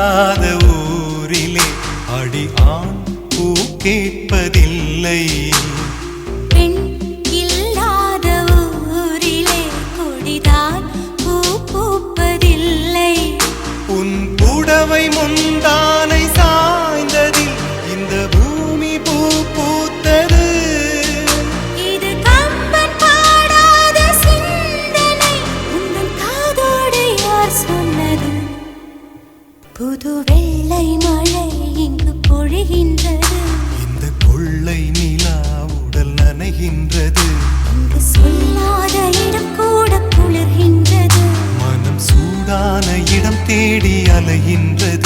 இல்லாத ஊரிலே அடி ஆண் பூ கேட்பதில்லை. பெண் இல்லாத ஊரிலே கொடிதான் பூ பூப்பதில்லை. உன் புடவை முந்தானை சாய்ந்ததில் இந்த பூமி பூ பூத்தது. இது கம்பன் பாடாத சிந்தனை, உந்தன் காதோடு யார் சொன்னது? புது வெள்ளை மழை இங்கு பொழிகின்றது. இந்த கொள்ளை நிலா உடல் நனைகின்றது. இங்கு சொல்லாத இடம் கூட குளிர்கின்றது. மனம் சூடான இடம் தேடி அலைகின்றது.